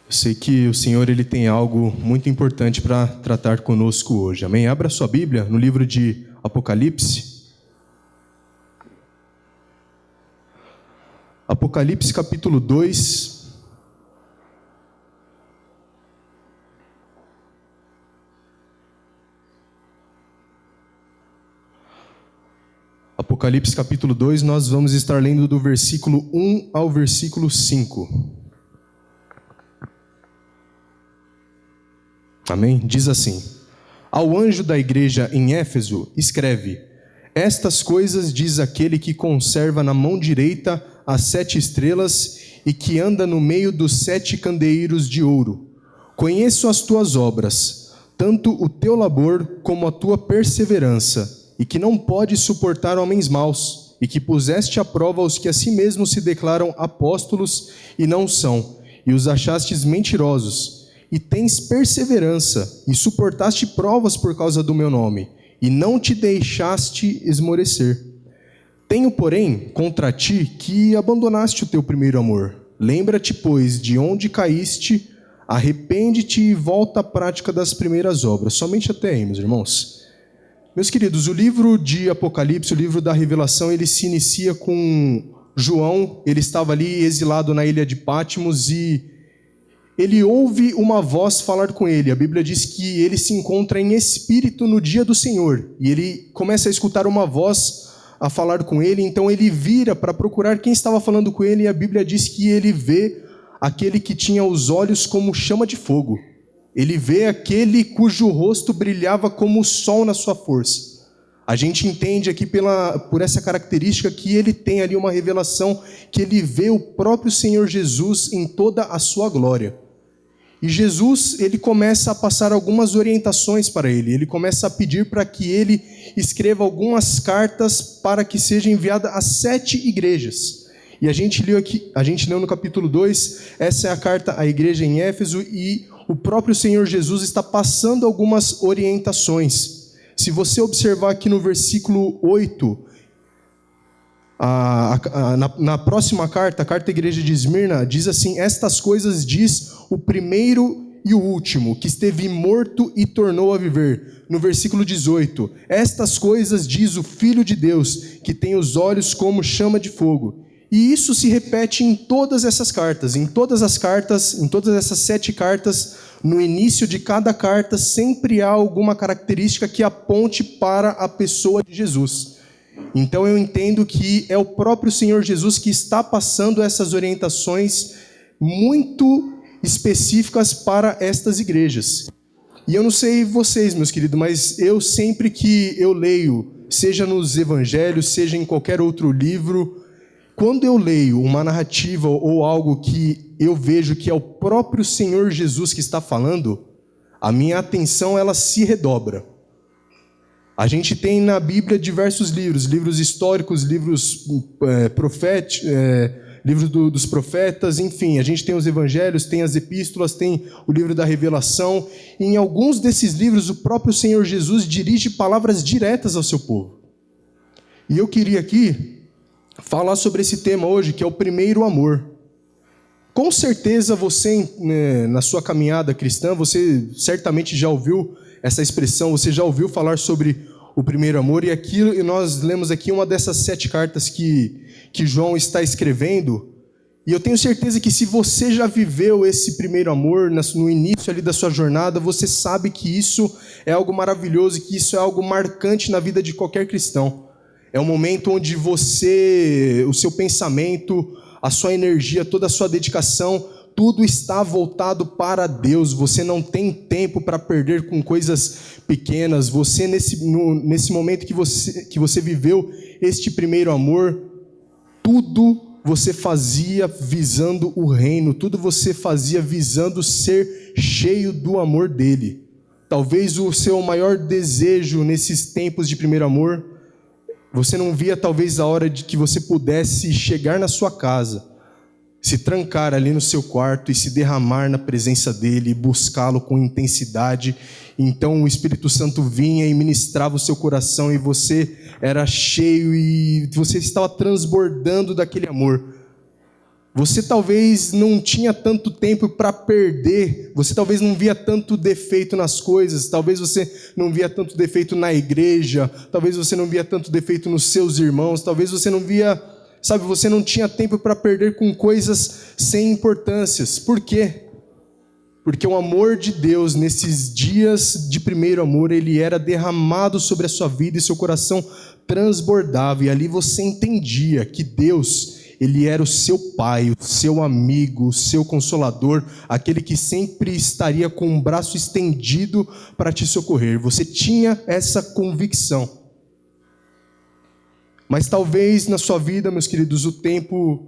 Eu sei que o Senhor ele tem algo muito importante para tratar conosco hoje. Amém? Abra sua Bíblia no livro de Apocalipse. Apocalipse capítulo 2. Apocalipse capítulo 2, nós vamos estar lendo do versículo 1 ao versículo 5. Amém? Diz assim: Ao anjo da igreja em Éfeso, escreve: Estas coisas diz aquele que conserva na mão direita as 7 estrelas e que anda no meio dos 7 candeeiros de ouro. Conheço as tuas obras, tanto o teu labor como a tua perseverança, e que não podes suportar homens maus, e que puseste à prova os que a si mesmos se declaram apóstolos e não são, e os achastes mentirosos. E tens perseverança, e suportaste provas por causa do meu nome, e não te deixaste esmorecer. Tenho, porém, contra ti que abandonaste o teu primeiro amor. Lembra-te, pois, de onde caíste, arrepende-te e volta à prática das primeiras obras. Somente até aí, meus irmãos. Meus queridos, o livro de Apocalipse, o livro da Revelação, ele se inicia com João. Ele estava ali exilado na ilha de Patmos e ele ouve uma voz falar com ele. A Bíblia diz que ele se encontra em espírito no dia do Senhor. E ele começa a escutar uma voz a falar com ele. Então ele vira para procurar quem estava falando com ele. E a Bíblia diz que ele vê aquele que tinha os olhos como chama de fogo. Ele vê aquele cujo rosto brilhava como o sol na sua força. A gente entende aqui por essa característica que ele tem ali uma revelação, que ele vê o próprio Senhor Jesus em toda a sua glória. E Jesus, ele começa a passar algumas orientações para ele. Ele começa a pedir para que ele escreva algumas cartas para que seja enviada às 7 igrejas. E a gente leu no capítulo 2, essa é a carta à igreja em Éfeso, e o próprio Senhor Jesus está passando algumas orientações. Se você observar aqui no versículo 8, na próxima carta, a carta à igreja de Esmirna, diz assim: Estas coisas diz o primeiro e o último, que esteve morto e tornou a viver. No versículo 18, estas coisas diz o Filho de Deus, que tem os olhos como chama de fogo. E isso se repete em todas essas cartas. Em todas essas 7 cartas, no início de cada carta, sempre há alguma característica que aponte para a pessoa de Jesus. Então eu entendo que é o próprio Senhor Jesus que está passando essas orientações muito específicas para estas igrejas. E eu não sei vocês, meus queridos, mas eu sempre que eu leio, seja nos evangelhos, seja em qualquer outro livro, quando eu leio uma narrativa ou algo que eu vejo que é o próprio Senhor Jesus que está falando, a minha atenção ela se redobra. A gente tem na Bíblia diversos livros históricos, livros proféticos, livros dos profetas, enfim, a gente tem os evangelhos, tem as epístolas, tem o livro da Revelação. E em alguns desses livros, o próprio Senhor Jesus dirige palavras diretas ao seu povo. E eu queria aqui falar sobre esse tema hoje, que é o primeiro amor. Com certeza você, na sua caminhada cristã, você certamente já ouviu essa expressão, você já ouviu falar sobre o primeiro amor, e nós lemos aqui uma dessas 7 cartas que João está escrevendo, e eu tenho certeza que se você já viveu esse primeiro amor no início ali da sua jornada, você sabe que isso é algo maravilhoso, que isso é algo marcante na vida de qualquer cristão. É um momento onde o seu pensamento, a sua energia, toda a sua dedicação, tudo está voltado para Deus. Você não tem tempo para perder com coisas pequenas. Você, nesse momento que você viveu este primeiro amor, tudo você fazia visando o reino, tudo você fazia visando ser cheio do amor dele. Talvez o seu maior desejo nesses tempos de primeiro amor, você não via talvez a hora de que você pudesse chegar na sua casa, se trancar ali no seu quarto e se derramar na presença dele, buscá-lo com intensidade. Então o Espírito Santo vinha e ministrava o seu coração e você era cheio e você estava transbordando daquele amor. Você talvez não tinha tanto tempo para perder, você talvez não via tanto defeito nas coisas, talvez você não via tanto defeito na igreja, talvez você não via tanto defeito nos seus irmãos, talvez você não via, você não tinha tempo para perder com coisas sem importâncias. Por quê? Porque o amor de Deus, nesses dias de primeiro amor, ele era derramado sobre a sua vida e seu coração transbordava, e ali você entendia que Deus, ele era o seu pai, o seu amigo, o seu consolador, aquele que sempre estaria com o braço estendido para te socorrer. Você tinha essa convicção. Mas talvez na sua vida, meus queridos, o tempo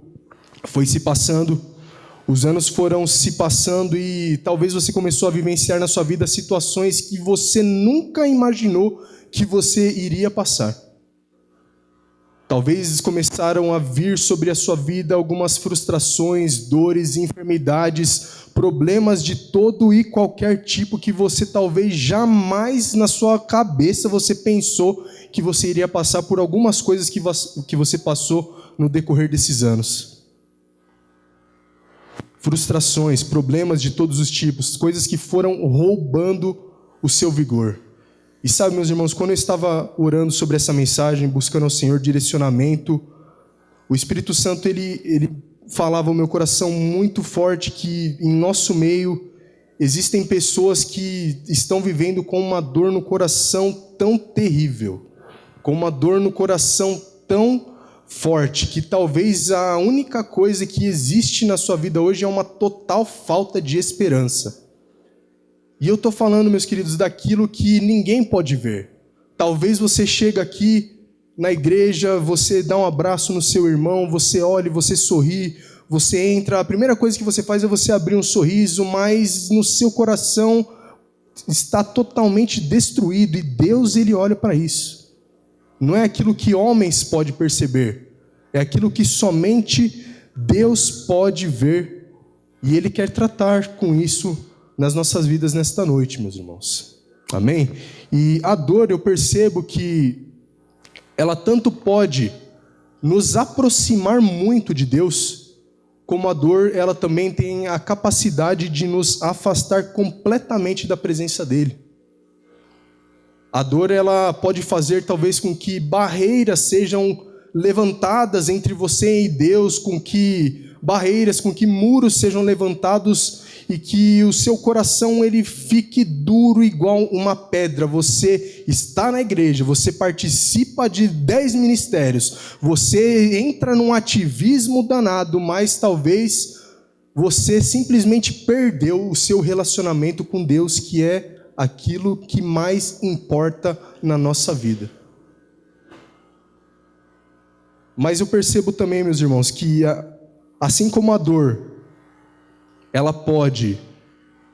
foi se passando, os anos foram se passando e talvez você começou a vivenciar na sua vida situações que você nunca imaginou que você iria passar. Talvez começaram a vir sobre a sua vida algumas frustrações, dores, enfermidades, problemas de todo e qualquer tipo que você talvez jamais na sua cabeça você pensou que você iria passar por algumas coisas que você passou no decorrer desses anos. Frustrações, problemas de todos os tipos, coisas que foram roubando o seu vigor. E sabe, meus irmãos, quando eu estava orando sobre essa mensagem, buscando ao Senhor direcionamento, o Espírito Santo, ele falava ao meu coração muito forte que em nosso meio existem pessoas que estão vivendo com uma dor no coração tão terrível, com uma dor no coração tão forte, que talvez a única coisa que existe na sua vida hoje é uma total falta de esperança. E eu estou falando, meus queridos, daquilo que ninguém pode ver. Talvez você chega aqui na igreja, você dá um abraço no seu irmão, você olha, você sorri, você entra, a primeira coisa que você faz é você abrir um sorriso, mas no seu coração está totalmente destruído, e Deus, ele olha para isso. Não é aquilo que homens podem perceber, é aquilo que somente Deus pode ver, e Ele quer tratar com isso nas nossas vidas nesta noite, meus irmãos. Amém? E a dor, eu percebo que ela tanto pode nos aproximar muito de Deus, como a dor, ela também tem a capacidade de nos afastar completamente da presença dEle. A dor, ela pode fazer talvez com que barreiras sejam levantadas entre você e Deus, com que muros sejam levantados e que o seu coração ele fique duro igual uma pedra. Você está na igreja, você participa de 10 ministérios, você entra num ativismo danado, mas talvez você simplesmente perdeu o seu relacionamento com Deus, que é aquilo que mais importa na nossa vida. Mas eu percebo também, meus irmãos, que assim como a dor, ela pode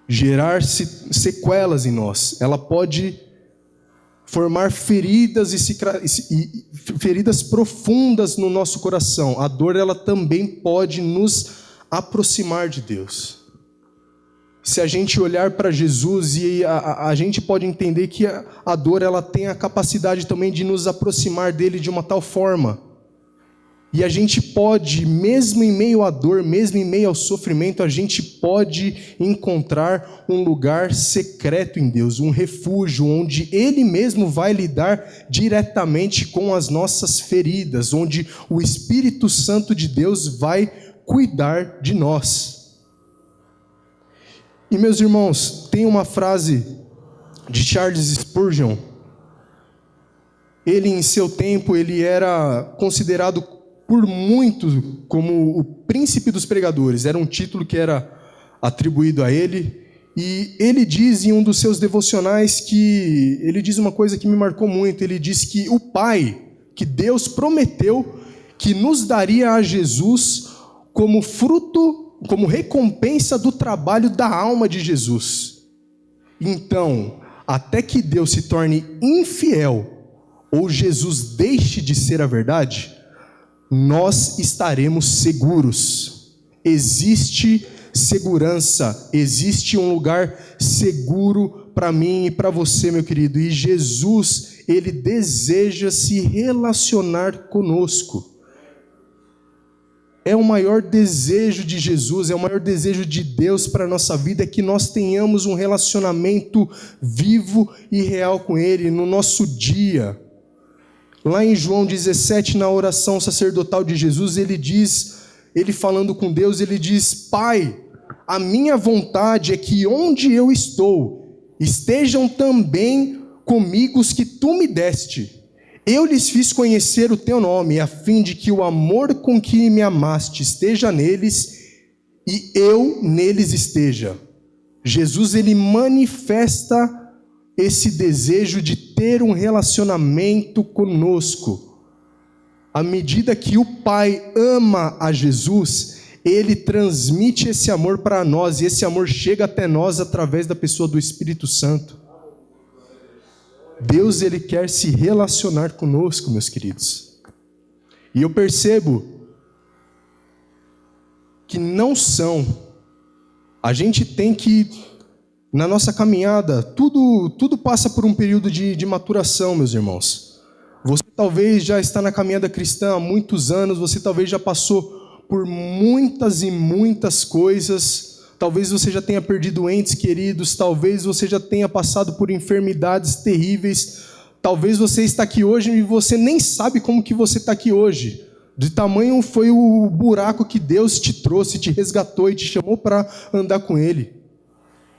gerar sequelas em nós, ela pode formar feridas e feridas profundas no nosso coração. A dor, ela também pode nos aproximar de Deus. Se a gente olhar para Jesus, e a gente pode entender que a dor, ela tem a capacidade também de nos aproximar dele de uma tal forma. E a gente pode, mesmo em meio à dor, mesmo em meio ao sofrimento, a gente pode encontrar um lugar secreto em Deus, um refúgio, onde Ele mesmo vai lidar diretamente com as nossas feridas, onde o Espírito Santo de Deus vai cuidar de nós. E, meus irmãos, tem uma frase de Charles Spurgeon. Ele, em seu tempo, ele era considerado por muitos como o príncipe dos pregadores. Era um título que era atribuído a ele. E ele diz em um dos seus devocionais ele diz uma coisa que me marcou muito. Ele diz que o Pai, que Deus prometeu que nos daria a Jesus como fruto, como recompensa do trabalho da alma de Jesus. Então, até que Deus se torne infiel ou Jesus deixe de ser a verdade, nós estaremos seguros. Existe segurança, existe um lugar seguro para mim e para você, meu querido. E Jesus, Ele deseja se relacionar conosco. é o maior desejo de Jesus, é o maior desejo de Deus para a nossa vida, é que nós tenhamos um relacionamento vivo e real com Ele no nosso dia. Lá em João 17, na oração sacerdotal de Jesus, ele diz, ele falando com Deus, ele diz: Pai, a minha vontade é que onde eu estou, estejam também comigo os que tu me deste. Eu lhes fiz conhecer o teu nome, a fim de que o amor com que me amaste esteja neles e eu neles esteja. Jesus, ele manifesta esse desejo de ter um relacionamento conosco. À medida que o Pai ama a Jesus, ele transmite esse amor para nós, e esse amor chega até nós através da pessoa do Espírito Santo. Deus, ele quer se relacionar conosco, meus queridos. E eu percebo que não são. A gente tem que, na nossa caminhada, tudo passa por um período de maturação, meus irmãos. Você talvez já está na caminhada cristã há muitos anos, você talvez já passou por muitas e muitas coisas. Talvez você já tenha perdido entes queridos, talvez você já tenha passado por enfermidades terríveis, talvez você está aqui hoje e você nem sabe como que você está aqui hoje. De tamanho foi o buraco que Deus te trouxe, te resgatou e te chamou para andar com Ele.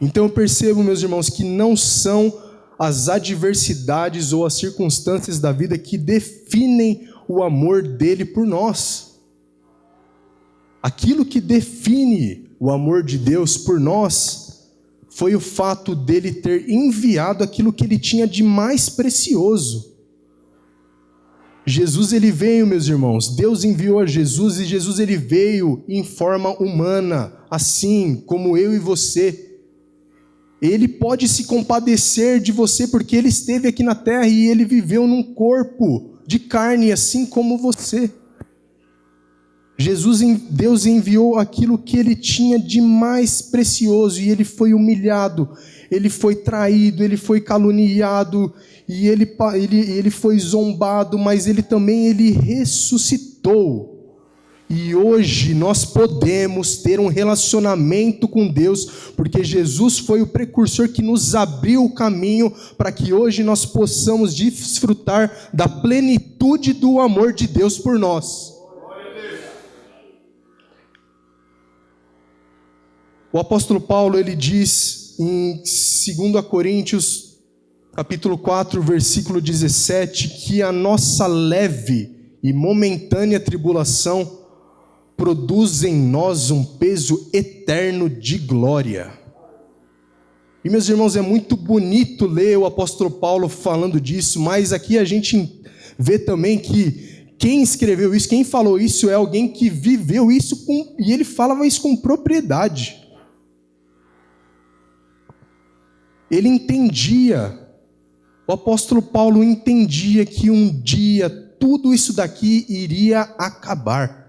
Então eu percebo, meus irmãos, que não são as adversidades ou as circunstâncias da vida que definem o amor dele por nós. Aquilo que define o amor de Deus por nós foi o fato dele ter enviado aquilo que ele tinha de mais precioso. Jesus, ele veio, meus irmãos, Deus enviou a Jesus, e Jesus, ele veio em forma humana, assim como eu e você. Ele pode se compadecer de você porque ele esteve aqui na terra e ele viveu num corpo de carne, assim como você. Deus enviou aquilo que ele tinha de mais precioso, e ele foi humilhado, ele foi traído, ele foi caluniado, e ele foi zombado, mas ele também ressuscitou. E hoje nós podemos ter um relacionamento com Deus, porque Jesus foi o precursor que nos abriu o caminho para que hoje nós possamos desfrutar da plenitude do amor de Deus por nós. O apóstolo Paulo, ele diz em 2 Coríntios, capítulo 4, versículo 17, que a nossa leve e momentânea tribulação produz em nós um peso eterno de glória. E, meus irmãos, é muito bonito ler o apóstolo Paulo falando disso, mas aqui a gente vê também que quem escreveu isso, quem falou isso, é alguém que viveu isso e ele falava isso com propriedade. Ele entendia, o apóstolo Paulo entendia que um dia tudo isso daqui iria acabar.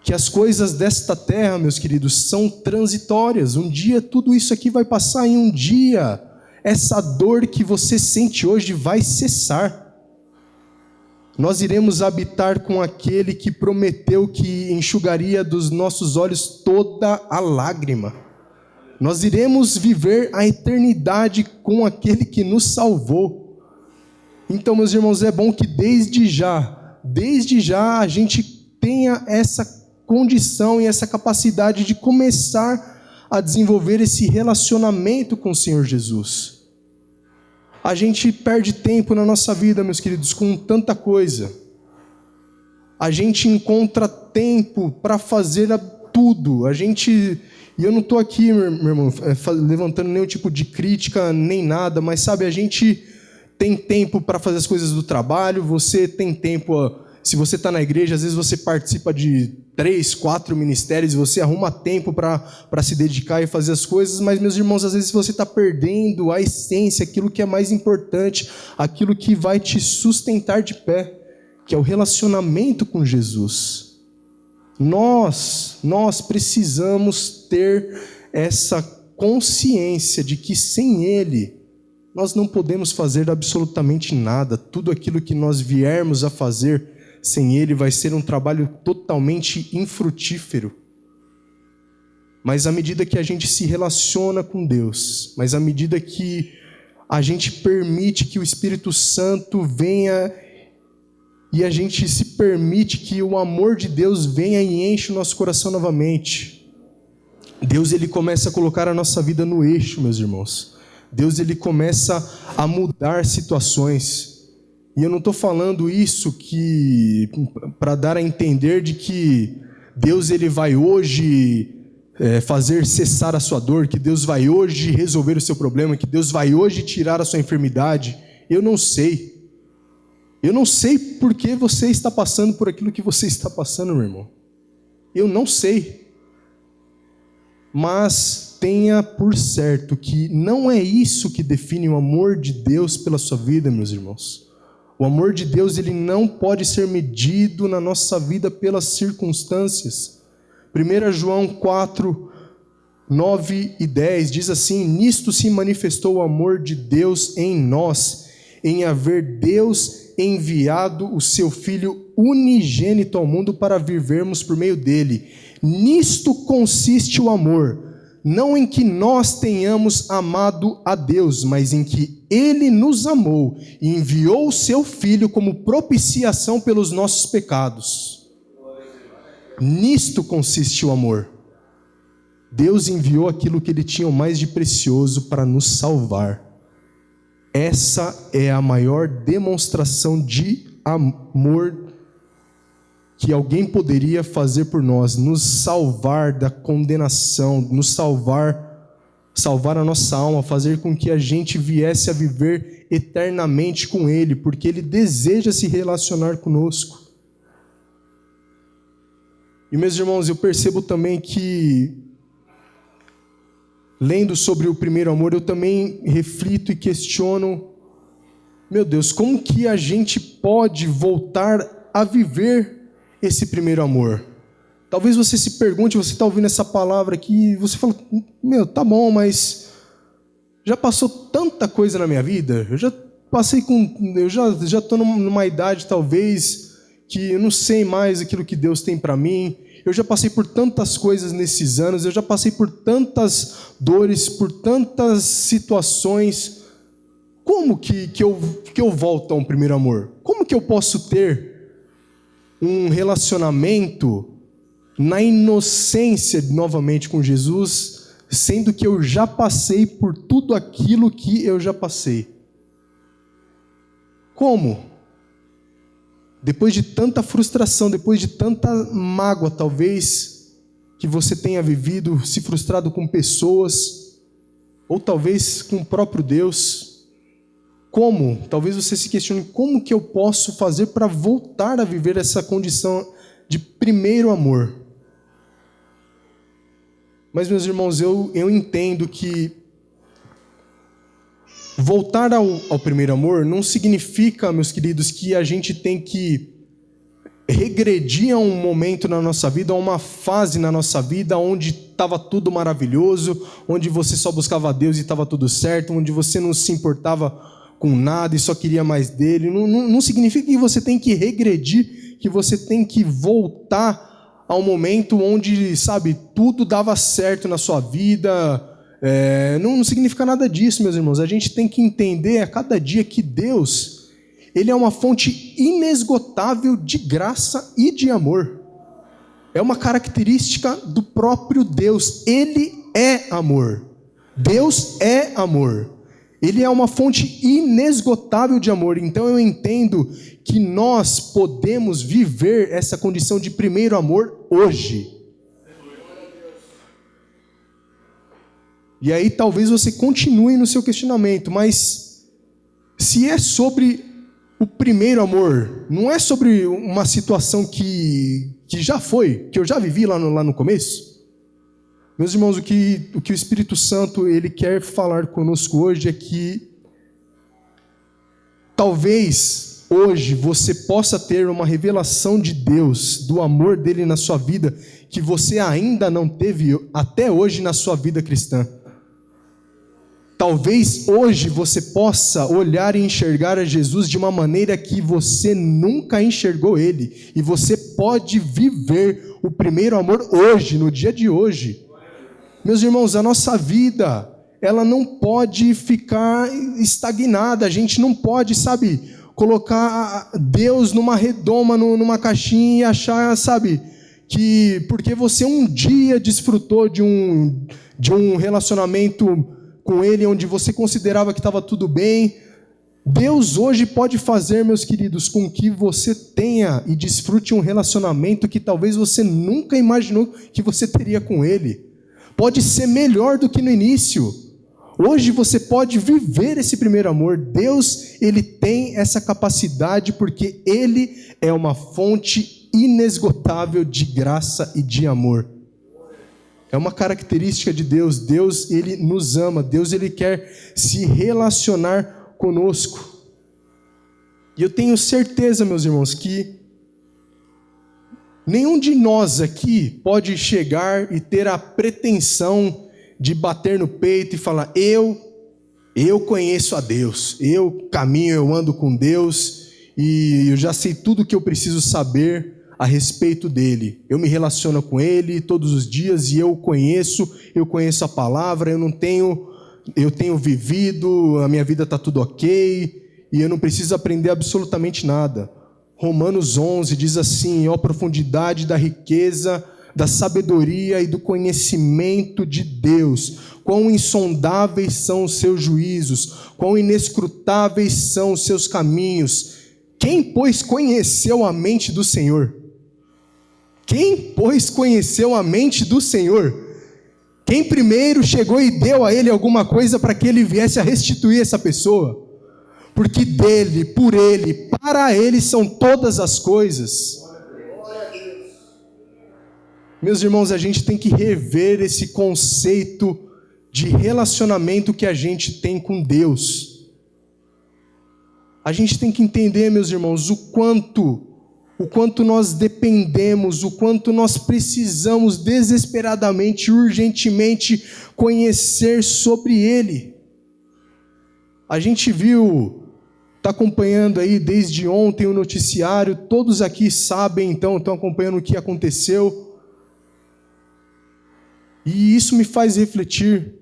Que as coisas desta terra, meus queridos, são transitórias. Um dia tudo isso aqui vai passar, e um dia essa dor que você sente hoje vai cessar. Nós iremos habitar com aquele que prometeu que enxugaria dos nossos olhos toda a lágrima. Nós iremos viver a eternidade com aquele que nos salvou. Então, meus irmãos, é bom que desde já a gente tenha essa condição e essa capacidade de começar a desenvolver esse relacionamento com o Senhor Jesus. A gente perde tempo na nossa vida, meus queridos, com tanta coisa. A gente encontra tempo para fazer tudo. E eu não estou aqui, meu irmão, levantando nenhum tipo de crítica, nem nada, mas sabe, a gente tem tempo para fazer as coisas do trabalho, você tem tempo, se você está na igreja, às vezes você participa de 3, 4 ministérios, você arruma tempo para se dedicar e fazer as coisas, mas, meus irmãos, às vezes você está perdendo a essência, aquilo que é mais importante, aquilo que vai te sustentar de pé, que é o relacionamento com Jesus. Nós precisamos ter essa consciência de que sem Ele, nós não podemos fazer absolutamente nada. Tudo aquilo que nós viermos a fazer sem Ele vai ser um trabalho totalmente infrutífero. Mas à medida que a gente se relaciona com Deus, mas à medida que a gente permite que o Espírito Santo venha e a gente se permite que o amor de Deus venha e enche o nosso coração novamente, Deus ele começa a colocar a nossa vida no eixo, meus irmãos. Deus ele começa a mudar situações. E eu não estou falando isso para dar a entender de que Deus ele vai hoje fazer cessar a sua dor, que Deus vai hoje resolver o seu problema, que Deus vai hoje tirar a sua enfermidade. Eu não sei. Eu não sei por que você está passando por aquilo que você está passando, meu irmão. Eu não sei. Mas tenha por certo que não é isso que define o amor de Deus pela sua vida, meus irmãos. O amor de Deus ele não pode ser medido na nossa vida pelas circunstâncias. 1 João 4, 9 e 10 diz assim: nisto se manifestou o amor de Deus em nós, em haver Deus enviado o seu Filho unigênito ao mundo para vivermos por meio dele. Nisto consiste o amor, não em que nós tenhamos amado a Deus, mas em que Ele nos amou e enviou o seu Filho como propiciação pelos nossos pecados. Nisto consiste o amor. Deus enviou aquilo que Ele tinha o mais de precioso para nos salvar. Essa é a maior demonstração de amor que alguém poderia fazer por nós, nos salvar da condenação, nos salvar a nossa alma, fazer com que a gente viesse a viver eternamente com Ele, porque Ele deseja se relacionar conosco. E meus irmãos, eu percebo também que, lendo sobre o primeiro amor, eu também reflito e questiono, meu Deus, como que a gente pode voltar a viver esse primeiro amor? Talvez você se pergunte, você está ouvindo essa palavra aqui, e você fala, meu, tá bom, mas já passou tanta coisa na minha vida, eu já estou numa idade talvez que eu não sei mais aquilo que Deus tem para mim, eu já passei por tantas coisas nesses anos, eu já passei por tantas dores, por tantas situações, como que eu volto a um primeiro amor? Como que eu posso ter um relacionamento na inocência novamente com Jesus, sendo que eu já passei por tudo aquilo que eu já passei? Como? Depois de tanta frustração, depois de tanta mágoa, talvez, que você tenha vivido, se frustrado com pessoas, ou talvez com o próprio Deus, como? Talvez você se questione, como que eu posso fazer para voltar a viver essa condição de primeiro amor? Mas, meus irmãos, eu entendo que voltar ao primeiro amor não significa, meus queridos, que a gente tem que regredir a um momento na nossa vida, a uma fase na nossa vida onde estava tudo maravilhoso, onde você só buscava a Deus e estava tudo certo, onde você não se importava com nada e só queria mais dele. Não significa que você tem que regredir, que você tem que voltar ao momento onde, sabe, tudo dava certo na sua vida. Não significa nada disso, meus irmãos. A gente tem que entender a cada dia que Deus, Ele é uma fonte inesgotável de graça e de amor. É uma característica do próprio Deus. Ele é amor. Deus é amor. Ele é uma fonte inesgotável de amor. Então eu entendo que nós podemos viver essa condição de primeiro amor hoje. E aí talvez você continue no seu questionamento, mas se é sobre o primeiro amor, não é sobre uma situação que já foi, que eu já vivi lá no começo? Meus irmãos, o que o Espírito Santo ele quer falar conosco hoje é que talvez hoje você possa ter uma revelação de Deus, do amor dele na sua vida, que você ainda não teve até hoje na sua vida cristã. Talvez hoje você possa olhar e enxergar a Jesus de uma maneira que você nunca enxergou Ele. E você pode viver o primeiro amor hoje, no dia de hoje. Meus irmãos, a nossa vida, ela não pode ficar estagnada. A gente não pode, colocar Deus numa redoma, numa caixinha e achar, que porque você um dia desfrutou de um relacionamento com Ele, onde você considerava que estava tudo bem, Deus hoje pode fazer, meus queridos, com que você tenha e desfrute um relacionamento que talvez você nunca imaginou que você teria com Ele. Pode ser melhor do que no início. Hoje você pode viver esse primeiro amor. Deus, Ele tem essa capacidade porque Ele é uma fonte inesgotável de graça e de amor. É uma característica de Deus. Deus, Ele nos ama. Deus, Ele quer se relacionar conosco. E eu tenho certeza, meus irmãos, que nenhum de nós aqui pode chegar e ter a pretensão de bater no peito e falar: eu conheço a Deus, eu caminho, eu ando com Deus e eu já sei tudo o que eu preciso saber a respeito dele. Eu me relaciono com ele todos os dias e eu conheço a palavra, eu tenho vivido, a minha vida está tudo ok e eu não preciso aprender absolutamente nada. Romanos 11 diz assim: ó profundidade da riqueza, da sabedoria e do conhecimento de Deus, quão insondáveis são os seus juízos, quão inescrutáveis são os seus caminhos. Quem, pois, conheceu a mente do Senhor? Quem, pois, conheceu a mente do Senhor? Quem primeiro chegou e deu a ele alguma coisa para que ele viesse a restituir essa pessoa? Porque dele, por ele, para ele são todas as coisas. Meus irmãos, a gente tem que rever esse conceito de relacionamento que a gente tem com Deus. A gente tem que entender, meus irmãos, o quanto nós dependemos, o quanto nós precisamos desesperadamente, urgentemente conhecer sobre Ele. A gente está acompanhando aí desde ontem o noticiário, todos aqui sabem, então, estão acompanhando o que aconteceu. E isso me faz refletir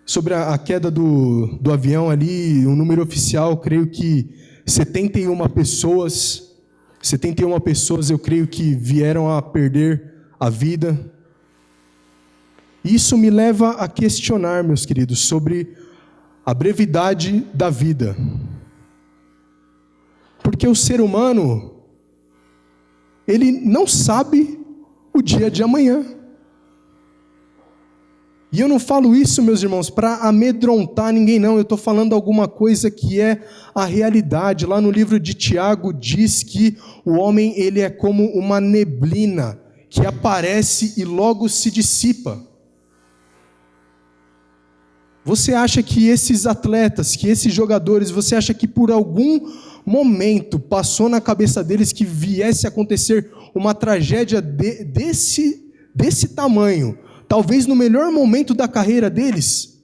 sobre a queda do avião ali, o número oficial, creio que 71 pessoas eu creio que vieram a perder a vida. Isso me leva a questionar, meus queridos, sobre a brevidade da vida. Porque o ser humano, ele não sabe o dia de amanhã. E eu não falo isso, meus irmãos, para amedrontar ninguém, não. Eu estou falando alguma coisa que é a realidade. Lá no livro de Tiago diz que o homem, ele é como uma neblina que aparece e logo se dissipa. Você acha que esses atletas, que esses jogadores, você acha que por algum momento passou na cabeça deles que viesse a acontecer uma tragédia desse tamanho? Talvez no melhor momento da carreira deles,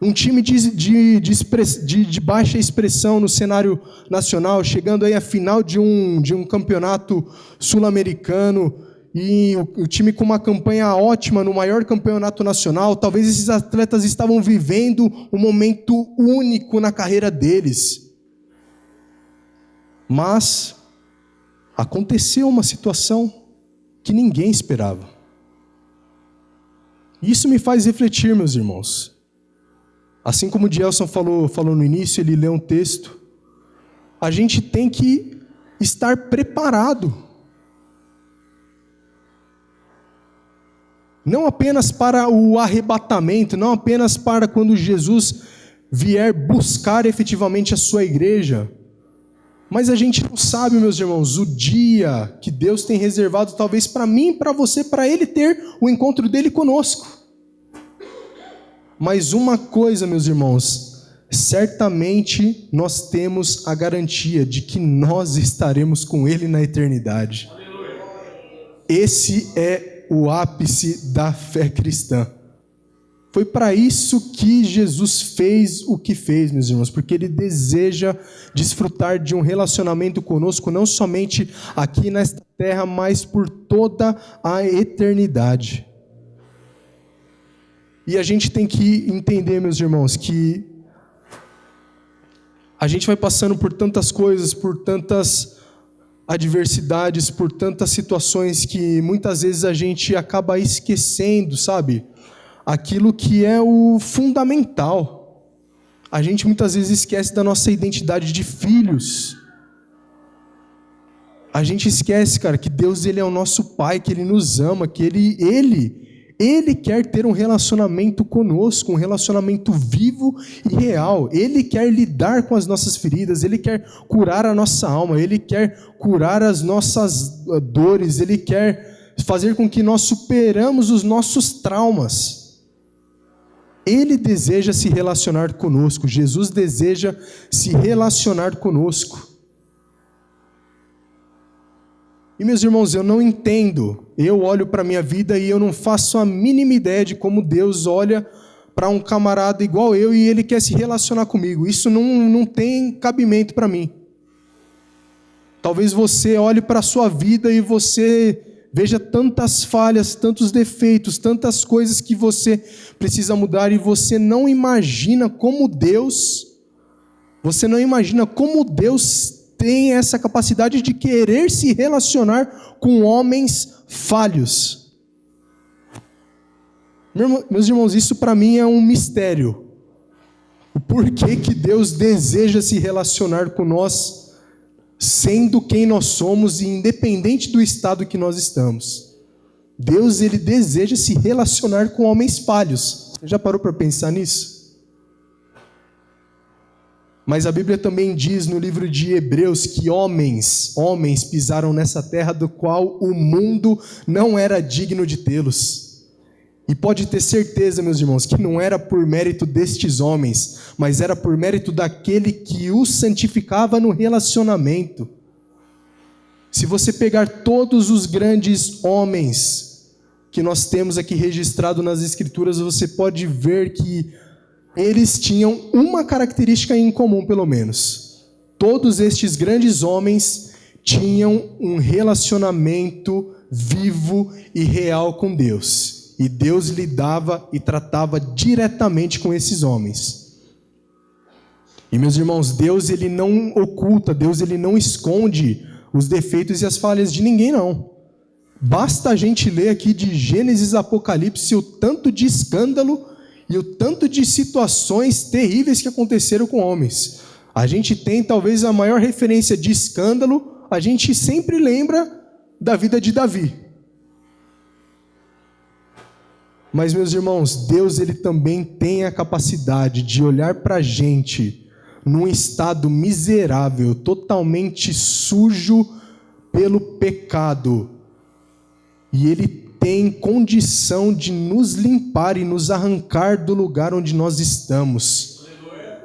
um time de baixa expressão no cenário nacional, chegando aí à final de um campeonato sul-americano, e o time com uma campanha ótima no maior campeonato nacional, talvez esses atletas estavam vivendo um momento único na carreira deles. Mas aconteceu uma situação que ninguém esperava. Isso me faz refletir, meus irmãos. Assim como o Gelson falou no início, ele leu um texto. A gente tem que estar preparado. Não apenas para o arrebatamento, não apenas para quando Jesus vier buscar efetivamente a sua igreja. Mas a gente não sabe, meus irmãos, o dia que Deus tem reservado talvez para mim e para você, para Ele ter o encontro dele conosco. Mas uma coisa, meus irmãos, certamente nós temos a garantia de que nós estaremos com Ele na eternidade. Esse é o ápice da fé cristã. Foi para isso que Jesus fez o que fez, meus irmãos, porque Ele deseja desfrutar de um relacionamento conosco, não somente aqui nesta terra, mas por toda a eternidade. E a gente tem que entender, meus irmãos, que a gente vai passando por tantas coisas, por tantas adversidades, por tantas situações que muitas vezes a gente acaba esquecendo, sabe? Aquilo que é o fundamental. A gente muitas vezes esquece da nossa identidade de filhos. A gente esquece, cara, que Deus ele é o nosso Pai, que Ele nos ama, que Ele quer ter um relacionamento conosco, um relacionamento vivo e real. Ele quer lidar com as nossas feridas, Ele quer curar a nossa alma, Ele quer curar as nossas dores, Ele quer fazer com que nós superamos os nossos traumas. Ele deseja se relacionar conosco, Jesus deseja se relacionar conosco. E meus irmãos, eu não entendo, eu olho para a minha vida e eu não faço a mínima ideia de como Deus olha para um camarada igual eu e Ele quer se relacionar comigo. Isso não tem cabimento para mim. Talvez você olhe para a sua vida e você veja tantas falhas, tantos defeitos, tantas coisas que você precisa mudar e você não imagina como Deus tem essa capacidade de querer se relacionar com homens falhos. Meus irmãos, isso para mim é um mistério. O porquê que Deus deseja se relacionar com nós, sendo quem nós somos e independente do estado que nós estamos. Deus, Ele deseja se relacionar com homens falhos. Você já parou para pensar nisso? Mas a Bíblia também diz no livro de Hebreus que homens pisaram nessa terra do qual o mundo não era digno de tê-los. E pode ter certeza, meus irmãos, que não era por mérito destes homens, mas era por mérito daquele que os santificava no relacionamento. Se você pegar todos os grandes homens que nós temos aqui registrado nas Escrituras, você pode ver que eles tinham uma característica em comum, pelo menos. Todos estes grandes homens tinham um relacionamento vivo e real com Deus. E Deus lidava e tratava diretamente com esses homens. E meus irmãos, Deus ele não oculta, Deus ele não esconde os defeitos e as falhas de ninguém, não. Basta a gente ler aqui de Gênesis a Apocalipse o tanto de escândalo e o tanto de situações terríveis que aconteceram com homens. A gente tem talvez a maior referência de escândalo, a gente sempre lembra da vida de Davi. Mas, meus irmãos, Deus ele também tem a capacidade de olhar para a gente num estado miserável, totalmente sujo pelo pecado. E Ele tem condição de nos limpar e nos arrancar do lugar onde nós estamos.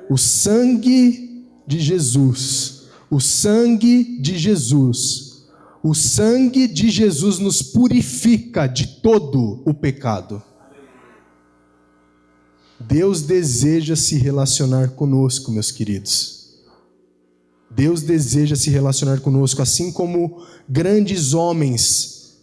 O sangue de Jesus, o sangue de Jesus, o sangue de Jesus nos purifica de todo o pecado. Deus deseja se relacionar conosco, meus queridos. Deus deseja se relacionar conosco, assim como grandes homens,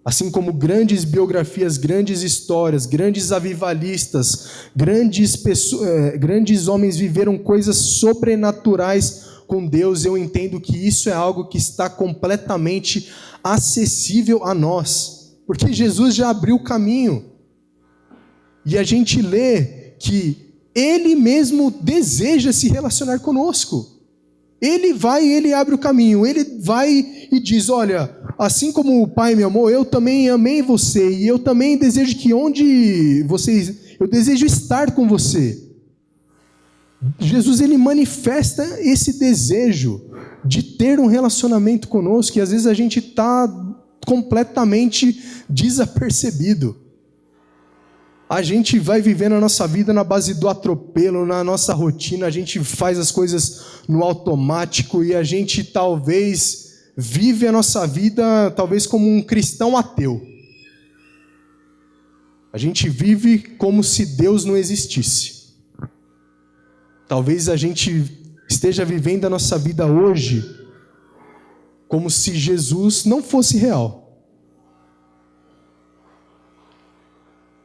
assim como grandes biografias, grandes histórias, grandes avivalistas, grandes homens viveram coisas sobrenaturais com Deus. Eu entendo que isso é algo que está completamente acessível a nós, porque Jesus já abriu o caminho. E a gente lê que Ele mesmo deseja se relacionar conosco. Ele vai e Ele abre o caminho. Ele vai e diz, olha, assim como o Pai me amou, eu também amei você. E eu também desejo que eu desejo estar com você. Jesus, Ele manifesta esse desejo de ter um relacionamento conosco. E às vezes a gente está completamente desapercebido. A gente vai vivendo a nossa vida na base do atropelo, na nossa rotina, a gente faz as coisas no automático e a gente talvez vive a nossa vida talvez como um cristão ateu. A gente vive como se Deus não existisse. Talvez a gente esteja vivendo a nossa vida hoje como se Jesus não fosse real.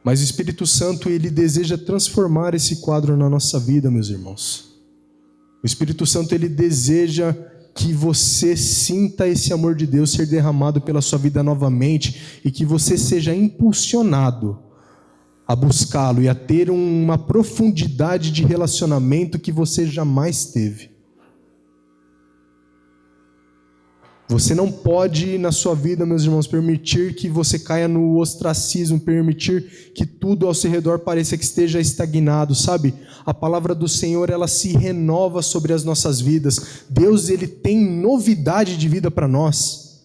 Mas o Espírito Santo, ele deseja transformar esse quadro na nossa vida, meus irmãos. O Espírito Santo, ele deseja que você sinta esse amor de Deus ser derramado pela sua vida novamente e que você seja impulsionado a buscá-lo e a ter uma profundidade de relacionamento que você jamais teve. Você não pode, na sua vida, meus irmãos, permitir que você caia no ostracismo, permitir que tudo ao seu redor pareça que esteja estagnado, sabe? A palavra do Senhor, ela se renova sobre as nossas vidas. Deus, ele tem novidade de vida para nós.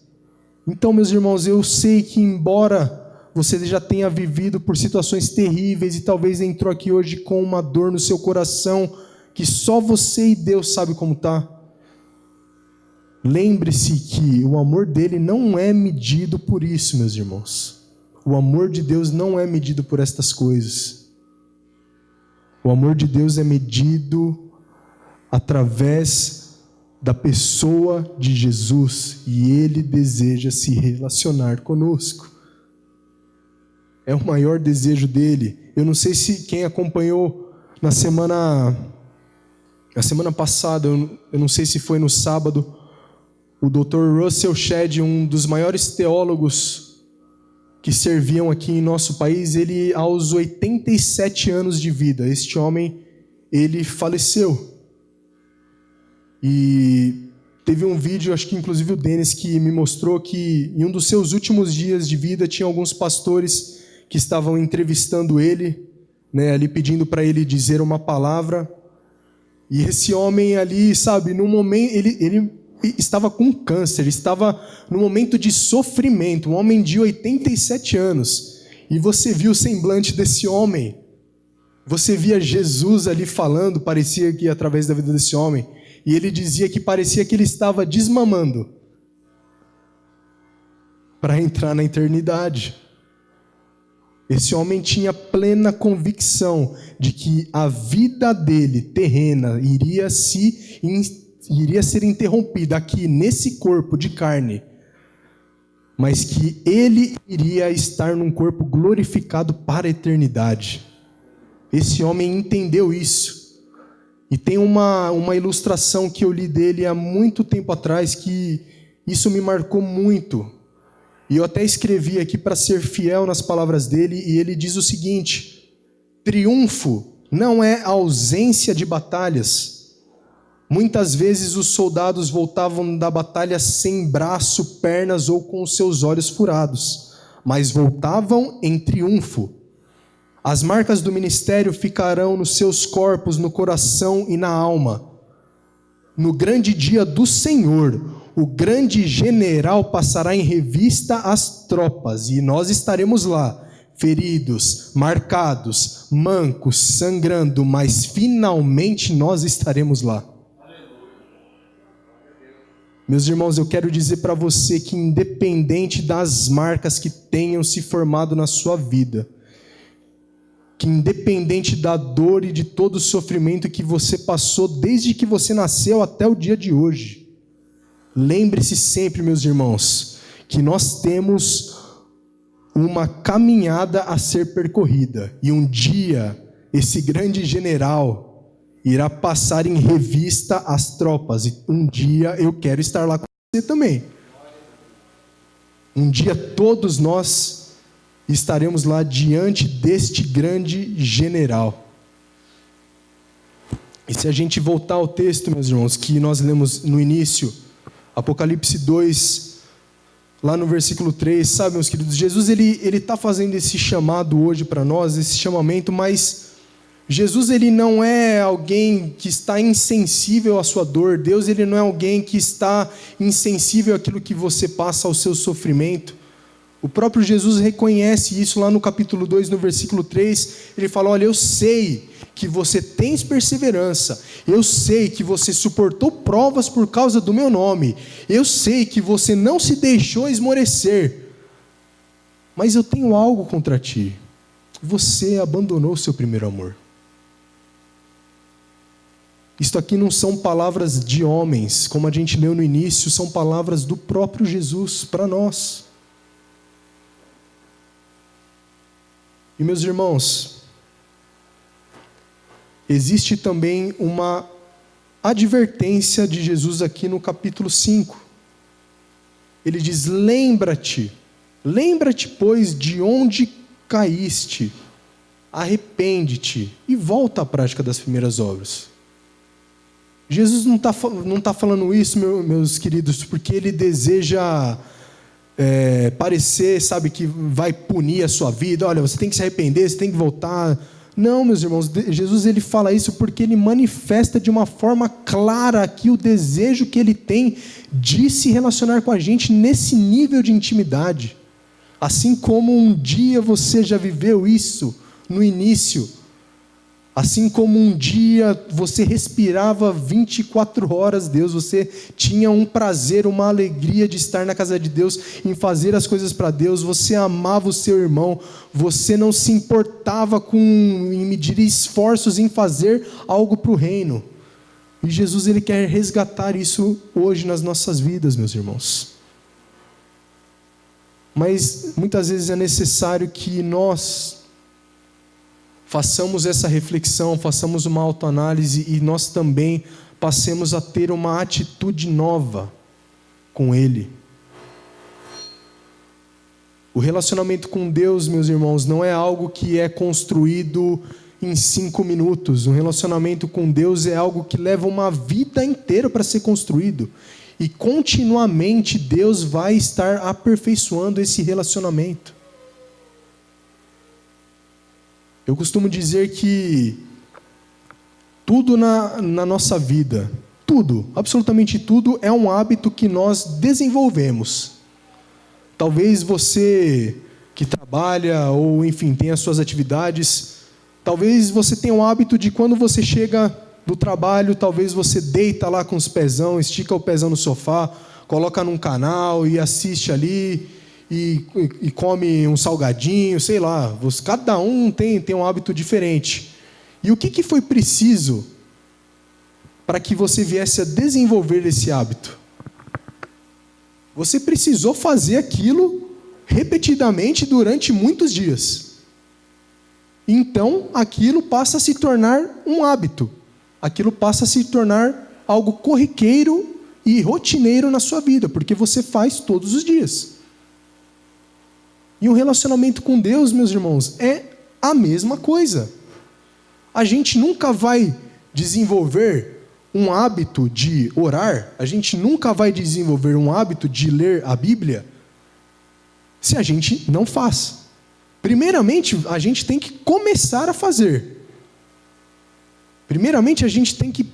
Então, meus irmãos, eu sei que embora você já tenha vivido por situações terríveis e talvez entrou aqui hoje com uma dor no seu coração, que só você e Deus sabe como está. Lembre-se que o amor dele não é medido por isso, meus irmãos. O amor de Deus não é medido por estas coisas. O amor de Deus é medido através da pessoa de Jesus, e ele deseja se relacionar conosco. É o maior desejo dele. Eu não sei se quem acompanhou na semana passada, eu não sei se foi no sábado, o Dr. Russell Shedd, um dos maiores teólogos que serviam aqui em nosso país, ele aos 87 anos de vida, este homem, ele faleceu. E teve um vídeo, acho que inclusive o Denis, que me mostrou que em um dos seus últimos dias de vida tinha alguns pastores que estavam entrevistando ele, né, ali pedindo para ele dizer uma palavra. E esse homem ali, sabe, no momento, ele estava com câncer, estava no momento de sofrimento, um homem de 87 anos. E você viu o semblante desse homem. Você via Jesus ali falando, parecia que através da vida desse homem. E ele dizia que parecia que ele estava desmamando para entrar na eternidade. Esse homem tinha plena convicção de que a vida dele, terrena, iria ser interrompida aqui nesse corpo de carne, mas que ele iria estar num corpo glorificado para a eternidade. Esse homem entendeu isso. E tem uma ilustração que eu li dele há muito tempo atrás, que isso me marcou muito. E eu até escrevi aqui para ser fiel nas palavras dele, e ele diz o seguinte: triunfo não é ausência de batalhas. Muitas vezes os soldados voltavam da batalha sem braço, pernas ou com os seus olhos furados, mas voltavam em triunfo. As marcas do ministério ficarão nos seus corpos, no coração e na alma. No grande dia do Senhor, o grande general passará em revista as tropas, e nós estaremos lá, feridos, marcados, mancos, sangrando, mas finalmente nós estaremos lá. Meus irmãos, eu quero dizer para você que independente das marcas que tenham se formado na sua vida, que independente da dor e de todo o sofrimento que você passou desde que você nasceu até o dia de hoje, lembre-se sempre, meus irmãos, que nós temos uma caminhada a ser percorrida, e um dia esse grande general irá passar em revista as tropas, e um dia eu quero estar lá com você também. Um dia todos nós estaremos lá diante deste grande general. E se a gente voltar ao texto, meus irmãos, que nós lemos no início, Apocalipse 2, lá no versículo 3, sabe, meus queridos, Jesus ele está fazendo esse chamado hoje para nós, esse chamamento, mas Jesus ele não é alguém que está insensível à sua dor. Deus ele não é alguém que está insensível àquilo que você passa, ao seu sofrimento. O próprio Jesus reconhece isso lá no capítulo 2, no versículo 3. Ele fala: olha, eu sei que você tens perseverança, eu sei que você suportou provas por causa do meu nome, eu sei que você não se deixou esmorecer, mas eu tenho algo contra ti. você abandonou o seu primeiro amor. Isto aqui não são palavras de homens, como a gente leu no início, são palavras do próprio Jesus para nós. E meus irmãos, existe também uma advertência de Jesus aqui no capítulo 5. Ele diz: lembra-te, pois, de onde caíste, arrepende-te e volta à prática das primeiras obras. Jesus não está falando isso, meus queridos, porque ele deseja parecer, sabe, que vai punir a sua vida. Olha, você tem que se arrepender, você tem que voltar. Não, meus irmãos, Jesus ele fala isso porque ele manifesta de uma forma clara aqui o desejo que ele tem de se relacionar com a gente nesse nível de intimidade. Assim como um dia você já viveu isso no início, assim como um dia você respirava 24 horas Deus, você tinha um prazer, uma alegria de estar na casa de Deus, em fazer as coisas para Deus, você amava o seu irmão, você não se importava em medir esforços em fazer algo para o reino. E Jesus ele quer resgatar isso hoje nas nossas vidas, meus irmãos. Mas muitas vezes é necessário que nós façamos essa reflexão, façamos uma autoanálise e nós também passemos a ter uma atitude nova com Ele. O relacionamento com Deus, meus irmãos, não é algo que é construído em 5 minutos. Um relacionamento com Deus é algo que leva uma vida inteira para ser construído. E continuamente Deus vai estar aperfeiçoando esse relacionamento. Eu costumo dizer que tudo na nossa vida, tudo, absolutamente tudo, é um hábito que nós desenvolvemos. Talvez você que trabalha ou, enfim, tem as suas atividades, talvez você tenha o hábito de quando você chega do trabalho, talvez você deita lá com os pezão, estica o pezão no sofá, coloca num canal e assiste ali e come um salgadinho, sei lá. Cada um tem um hábito diferente. E o que foi preciso para que você viesse a desenvolver esse hábito? Você precisou fazer aquilo repetidamente durante muitos dias. Então, aquilo passa a se tornar um hábito. Aquilo passa a se tornar algo corriqueiro e rotineiro na sua vida, porque você faz todos os dias. E um relacionamento com Deus, meus irmãos, é a mesma coisa. A gente nunca vai desenvolver um hábito de orar, a gente nunca vai desenvolver um hábito de ler a Bíblia se a gente não faz. Primeiramente, a gente tem que começar a fazer. Primeiramente, a gente tem que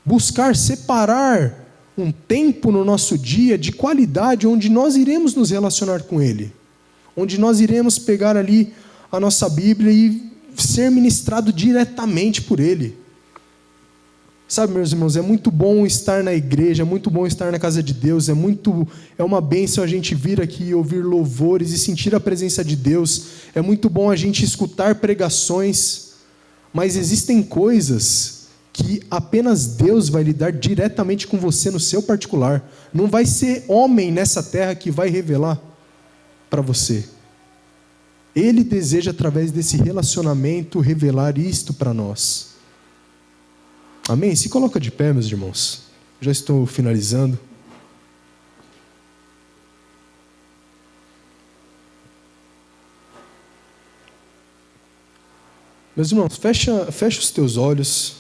buscar separar um tempo no nosso dia de qualidade onde nós iremos nos relacionar com Ele. Onde nós iremos pegar ali a nossa Bíblia e ser ministrado diretamente por Ele. Sabe, meus irmãos, é muito bom estar na igreja, é muito bom estar na casa de Deus, é uma bênção a gente vir aqui e ouvir louvores e sentir a presença de Deus. É muito bom a gente escutar pregações. Mas existem coisas que apenas Deus vai lidar diretamente com você no seu particular. Não vai ser homem nessa terra que vai revelar para você. Ele deseja, através desse relacionamento, revelar isto para nós. Amém? Se coloca de pé, meus irmãos. Já estou finalizando. Meus irmãos, fecha os teus olhos.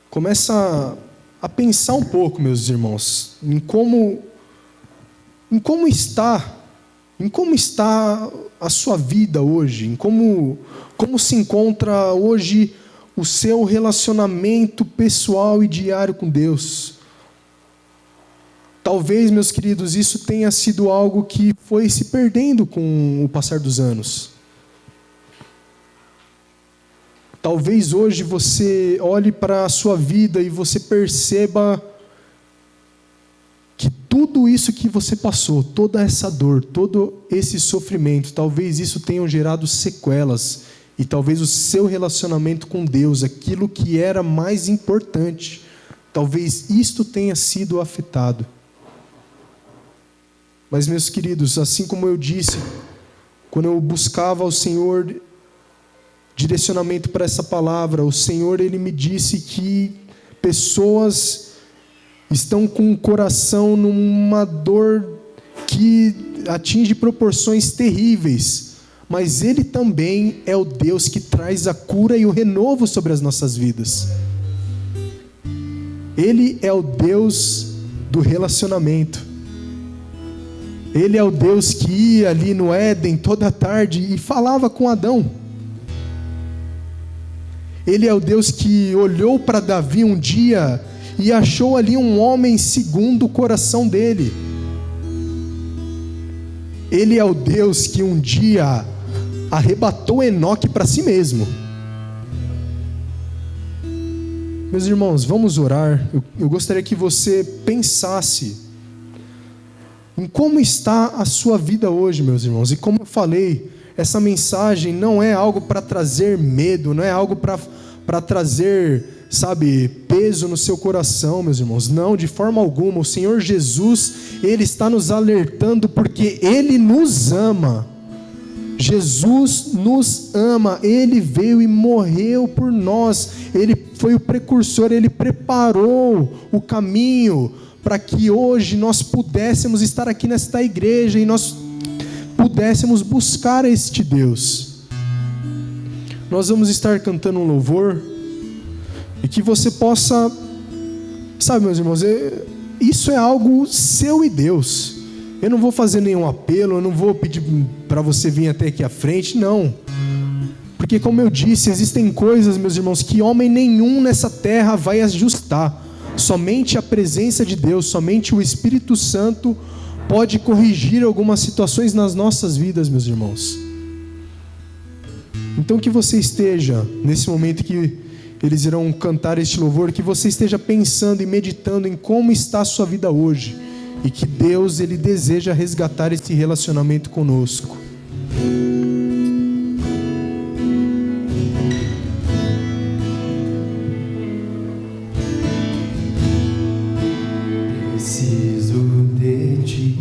Começa a pensar um pouco, meus irmãos, em como está a sua vida hoje, em como se encontra hoje o seu relacionamento pessoal e diário com Deus. Talvez, meus queridos, isso tenha sido algo que foi se perdendo com o passar dos anos. Talvez hoje você olhe para a sua vida e você perceba que tudo tudo isso que você passou, toda essa dor, todo esse sofrimento, talvez isso tenha gerado sequelas, e talvez o seu relacionamento com Deus, aquilo que era mais importante, talvez isto tenha sido afetado. Mas, meus queridos, assim como eu disse, quando eu buscava ao Senhor direcionamento para essa palavra, o Senhor, Ele me disse que pessoas estão com o coração numa dor que atinge proporções terríveis, mas Ele também é o Deus que traz a cura e o renovo sobre as nossas vidas. Ele é o Deus do relacionamento. Ele é o Deus que ia ali no Éden toda tarde e falava com Adão. Ele é o Deus que olhou para Davi um dia e achou ali um homem segundo o coração dele. Ele é o Deus que um dia arrebatou Enoque para si mesmo. Meus irmãos, vamos orar. Eu gostaria que você pensasse em como está a sua vida hoje, meus irmãos. E como eu falei, essa mensagem não é algo para trazer medo, não é algo para trazer, peso no seu coração, meus irmãos. Não, de forma alguma. O Senhor Jesus, Ele está nos alertando porque Ele nos ama. Jesus nos ama. Ele veio e morreu por nós. Ele foi o precursor, Ele preparou o caminho para que hoje nós pudéssemos estar aqui nesta igreja e nós pudéssemos buscar este Deus. Nós vamos estar cantando um louvor e que você possa, meus irmãos, isso é algo seu e Deus. Eu não vou fazer nenhum apelo, eu não vou pedir para você vir até aqui à frente, não. Porque, como eu disse, existem coisas, meus irmãos, que homem nenhum nessa terra vai ajustar. Somente a presença de Deus, somente o Espírito Santo pode corrigir algumas situações nas nossas vidas, meus irmãos. Então que você esteja, nesse momento que eles irão cantar este louvor, que você esteja pensando e meditando em como está a sua vida hoje, e que Deus, Ele deseja resgatar esse relacionamento conosco. Preciso de Ti.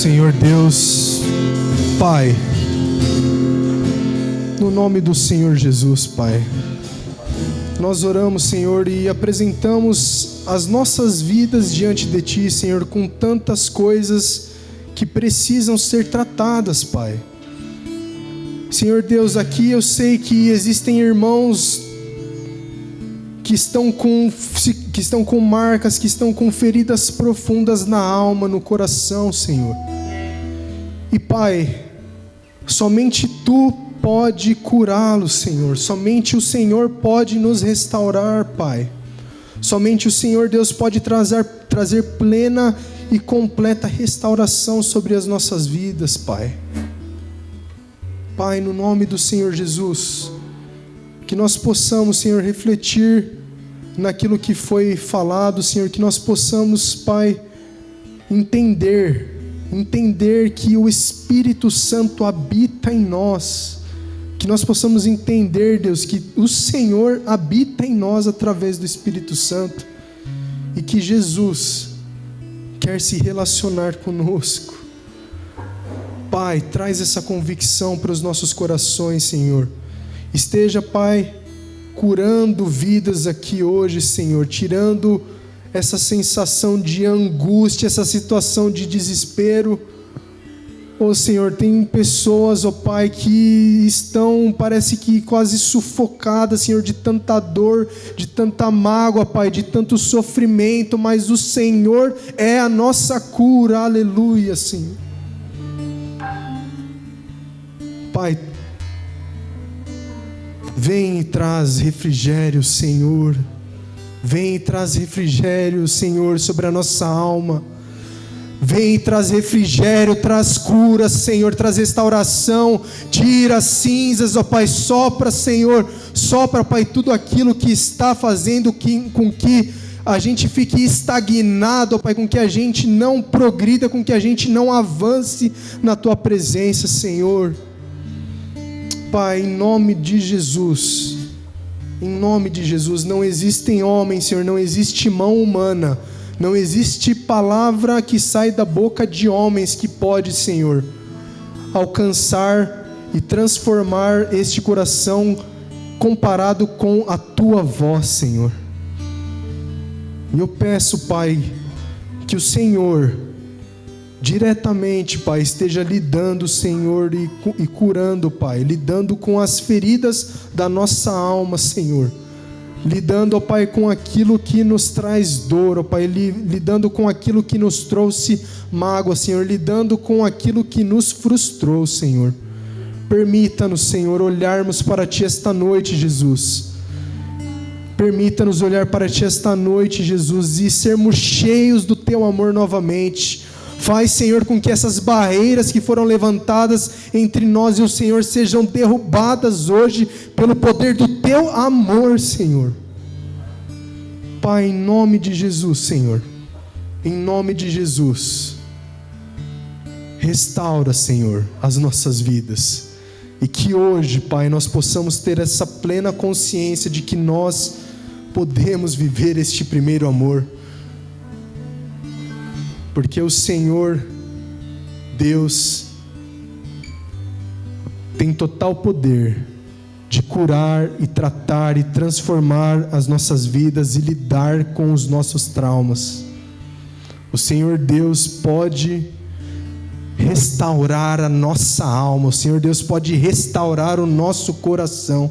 Senhor Deus. Pai, no nome do Senhor Jesus, Pai, nós oramos, Senhor, e apresentamos as nossas vidas diante de Ti, Senhor, com tantas coisas que precisam ser tratadas, Pai. Senhor Deus, aqui eu sei que existem irmãos que estão com marcas, que estão com feridas profundas na alma, no coração, Senhor. E Pai, somente Tu pode curá-los, Senhor. Somente o Senhor pode nos restaurar, Pai. Somente o Senhor, Deus, pode trazer plena e completa restauração sobre as nossas vidas, Pai. Pai, no nome do Senhor Jesus, que nós possamos, Senhor, refletir naquilo que foi falado, Senhor, que nós possamos, Pai, entender que o Espírito Santo habita em nós, que nós possamos entender, Deus, que o Senhor habita em nós através do Espírito Santo e que Jesus quer se relacionar conosco. Pai, traz essa convicção para os nossos corações, Senhor. Esteja, Pai, curando vidas aqui hoje, Senhor, tirando essa sensação de angústia, essa situação de desespero. Oh Senhor, tem pessoas, oh Pai, que estão, parece que quase sufocadas, Senhor, de tanta dor, de tanta mágoa, Pai, de tanto sofrimento, mas o Senhor é a nossa cura, aleluia, Senhor. Pai, vem e traz refrigério, Senhor. Vem e traz refrigério, Senhor, sobre a nossa alma. Vem e traz refrigério, traz cura, Senhor, traz restauração. Tira as cinzas, ó Pai, sopra, Senhor. Sopra, Pai, tudo aquilo que está fazendo com que a gente fique estagnado, ó Pai, com que a gente não progrida, com que a gente não avance na Tua presença, Senhor. Pai, em nome de Jesus, não existem homens, Senhor, não existe mão humana, não existe palavra que sai da boca de homens que pode, Senhor, alcançar e transformar este coração comparado com a Tua voz, Senhor. E eu peço, Pai, que o Senhor diretamente, Pai, esteja lidando, Senhor, e curando, Pai, lidando com as feridas da nossa alma, Senhor, lidando, ó Pai, com aquilo que nos traz dor, ó Pai, lidando com aquilo que nos trouxe mágoa, Senhor, lidando com aquilo que nos frustrou, Senhor. Permita-nos, Senhor, olharmos para Ti esta noite, Jesus. Permita-nos olhar para Ti esta noite, Jesus, e sermos cheios do Teu amor novamente. Faz, Senhor, com que essas barreiras que foram levantadas entre nós e o Senhor sejam derrubadas hoje pelo poder do Teu amor, Senhor. Pai, em nome de Jesus, Senhor, em nome de Jesus, restaura, Senhor, as nossas vidas. E que hoje, Pai, nós possamos ter essa plena consciência de que nós podemos viver este primeiro amor. Porque o Senhor, Deus, tem total poder de curar e tratar e transformar as nossas vidas e lidar com os nossos traumas. O Senhor Deus pode restaurar a nossa alma. O Senhor Deus pode restaurar o nosso coração.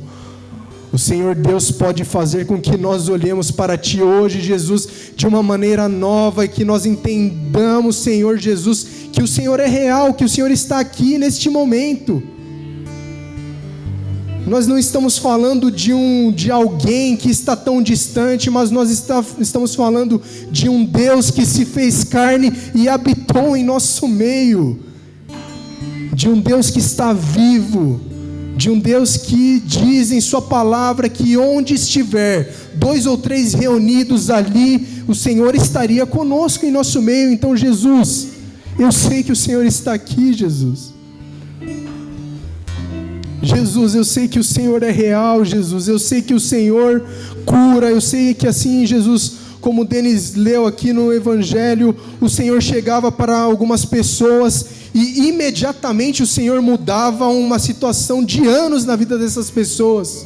O Senhor Deus pode fazer com que nós olhemos para Ti hoje, Jesus, de uma maneira nova e que nós entendamos, Senhor Jesus, que o Senhor é real, que o Senhor está aqui neste momento. Nós não estamos falando de alguém que está tão distante, mas nós estamos falando de um Deus que se fez carne e habitou em nosso meio, de um Deus que está vivo, de um Deus que diz em Sua palavra que onde estiver 2 ou 3 reunidos ali, o Senhor estaria conosco em nosso meio. Então, Jesus, eu sei que o Senhor está aqui, Jesus. Jesus, eu sei que o Senhor é real, Jesus. Eu sei que o Senhor cura. Eu sei que assim, Jesus, como o Denis leu aqui no Evangelho, o Senhor chegava para algumas pessoas e imediatamente o Senhor mudava uma situação de anos na vida dessas pessoas.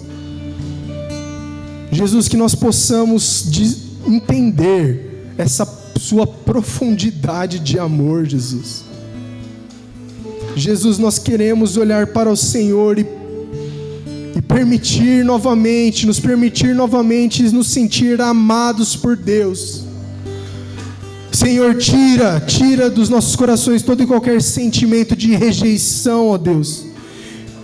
Jesus, que nós possamos entender essa sua profundidade de amor, Jesus. Jesus, nós queremos olhar para o Senhor e nos permitir novamente nos sentir amados por Deus. Senhor, tira dos nossos corações todo e qualquer sentimento de rejeição, ó Deus.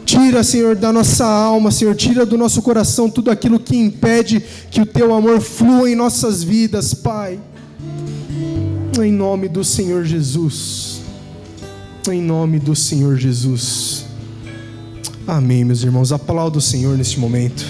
Tira, Senhor, da nossa alma, Senhor, tira do nosso coração tudo aquilo que impede que o Teu amor flua em nossas vidas, Pai. Em nome do Senhor Jesus. Em nome do Senhor Jesus. Amém, meus irmãos. Aplauda o Senhor neste momento.